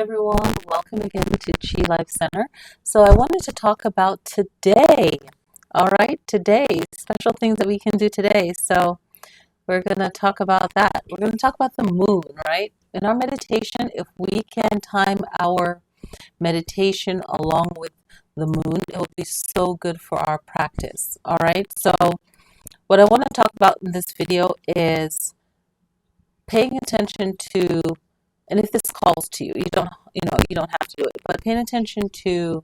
everyone. Welcome again to Chi Life Center. So I wanted to talk about today. All right, today, special things that we can do today. So we're going to talk about that. We're going to talk about the moon, right? In our meditation, if we can time our meditation along with the moon, it will be so good for our practice. All right, so what I want to talk about in this video is paying attention to, and if this calls to you, you don't have to do it, but paying attention to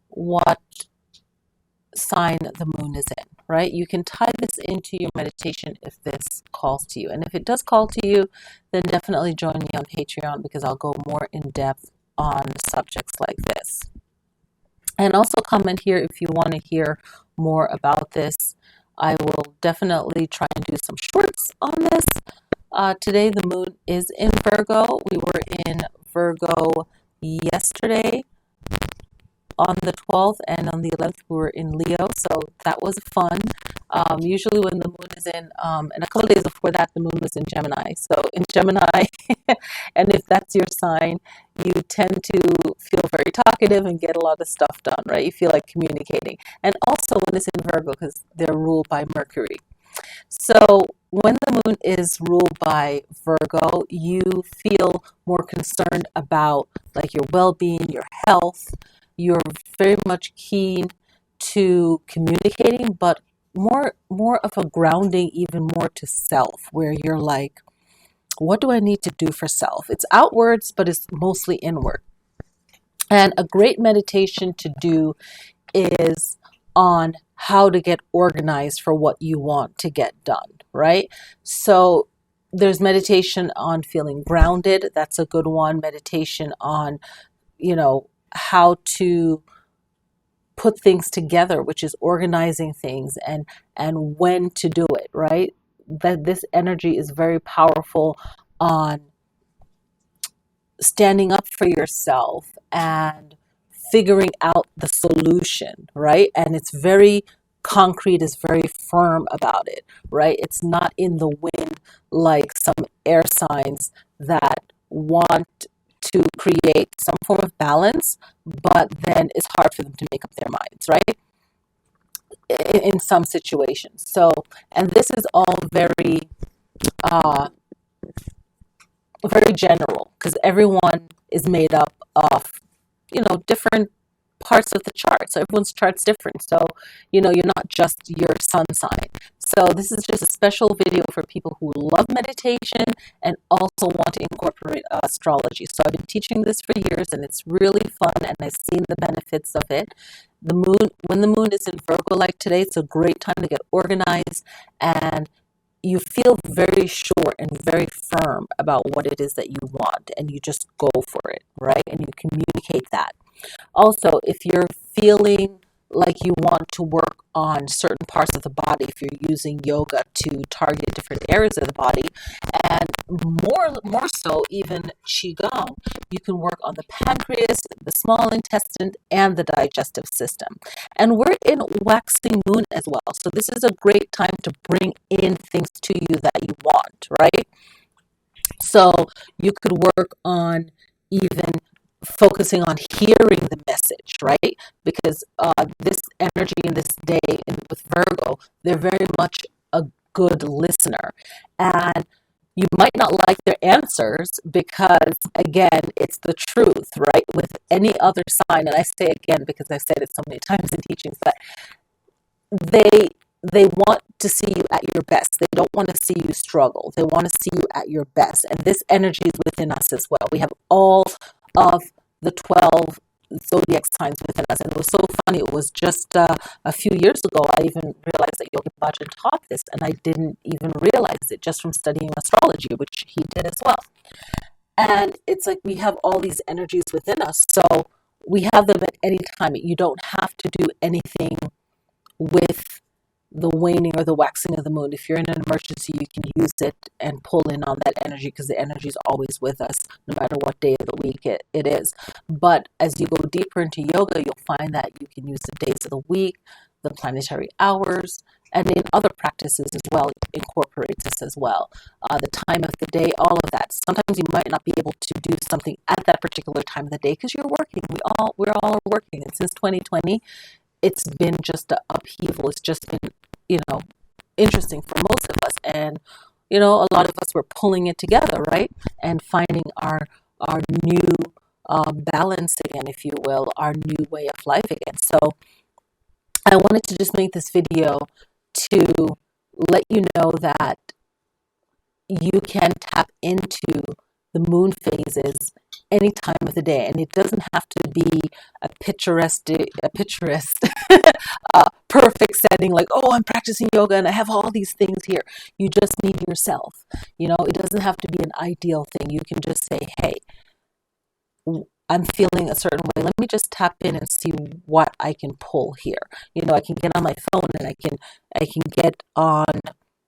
what sign the moon is in, right? You can tie this into your meditation if this calls to you. And if it does call to you, then definitely join me on Patreon because I'll go more in depth on subjects like this. And also comment here if you want to hear more about this. I will definitely try and do some shorts on this. Today the moon is in Virgo. We were in Virgo yesterday on the 12th, and on the 11th we were in Leo, so that was fun. Usually when the moon is in, and a couple of days before that the moon was in Gemini. So in Gemini, and if that's your sign, you tend to feel very talkative and get a lot of stuff done, right? You feel like communicating. And also when it's in Virgo, because they're ruled by Mercury. So when the moon is ruled by Virgo, you feel more concerned about like your well-being, your health. You're very much keen to communicating, but more of a grounding, even more to self, where you're like, what do I need to do for self? It's outwards, but it's mostly inward. And a great meditation to do is on how to get organized for what you want to get done, right? So there's meditation on feeling grounded. That's a good one. Meditation on, how to put things together, which is organizing things and when to do it, right? That this energy is very powerful on standing up for yourself and figuring out the solution, right? And it's very concrete, is very firm about it, right? It's not in the wind like some air signs that want to create some form of balance, but then it's hard for them to make up their minds, right? In some situations. So, and this is all very, very general because everyone is made up of different parts of the chart. So everyone's chart's different. So, you're not just your sun sign. So this is just a special video for people who love meditation and also want to incorporate astrology. So I've been teaching this for years and it's really fun and I've seen the benefits of it. When the moon is in Virgo like today, it's a great time to get organized and you feel very sure and very firm about what it is that you want and you just go for it, right? And you communicate that. Also, if you're feeling like you want to work on certain parts of the body, if you're using yoga to target different areas of the body, and more so even qigong, you can work on the pancreas, the small intestine, and the digestive system. And we're in waxing moon as well, so this is a great time to bring in things to you that you want, right? So you could work on even focusing on hearing the message, right? Because this energy in this day with Virgo, they're very much a good listener. And you might not like their answers because, again, it's the truth, right? With any other sign, and I say again because I've said it so many times in teachings, but they want to see you at your best. They don't want to see you struggle. They want to see you at your best. And this energy is within us as well. We have all of the 12 zodiac signs within us. And it was so funny. It was just a few years ago, I even realized that Yogi Bhajan taught this. And I didn't even realize it just from studying astrology, which he did as well. And it's like we have all these energies within us. So we have them at any time. You don't have to do anything with the waning or the waxing of the moon. If you're in an emergency, you can use it and pull in on that energy because the energy is always with us, no matter what day of the week it is. But as you go deeper into yoga, you'll find that you can use the days of the week, the planetary hours, and in other practices as well, incorporates this as well. The time of the day, all of that. Sometimes you might not be able to do something at that particular time of the day because you're working. We're all working, and since 2020, it's been just an upheaval. It's just been, interesting for most of us, and a lot of us were pulling it together, right, and finding our new balance again, if you will, our new way of life again. So I wanted to just make this video to let you know that you can tap into the moon phases any time of the day, and it doesn't have to be a picturesque perfect setting like, oh, I'm practicing yoga and I have all these things here. You just need yourself. It doesn't have to be an ideal thing. You can just say, hey, I'm feeling a certain way. Let me just tap in and see what I can pull here. I can get on my phone and I can get on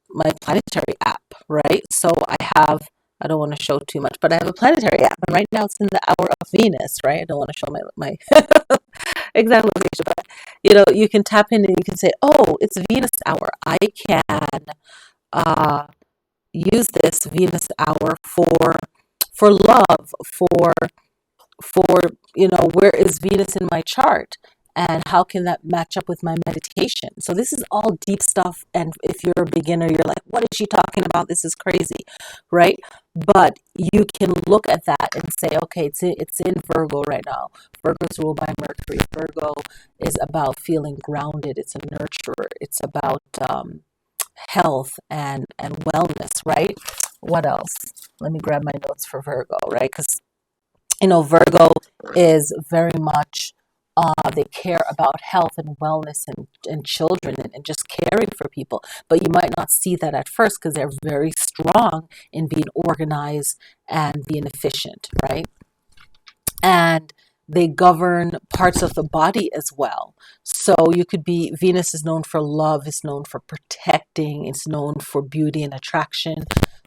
my planetary app, right? So I don't want to show too much, but I have a planetary app, and right now it's in the hour of Venus, right? I don't want to show my exact location, but you can tap in and you can say, oh, it's Venus hour. I can uh, use this Venus hour for love, for where is Venus in my chart, and how can that match up with my meditation. So this is all deep stuff, and if you're a beginner, you're like, what is she talking about? This is crazy, right? But you can look at that and say, okay, it's in Virgo right now. Virgo is ruled by Mercury. Virgo is about feeling grounded. It's a nurturer. It's about health and wellness, right? What else? Let me grab my notes for Virgo, right? Because Virgo is very much, they care about health and wellness and children, and just caring for people. But you might not see that at first because they're very strong in being organized and being efficient, right? And they govern parts of the body as well. So Venus is known for love, it's known for protecting, it's known for beauty and attraction.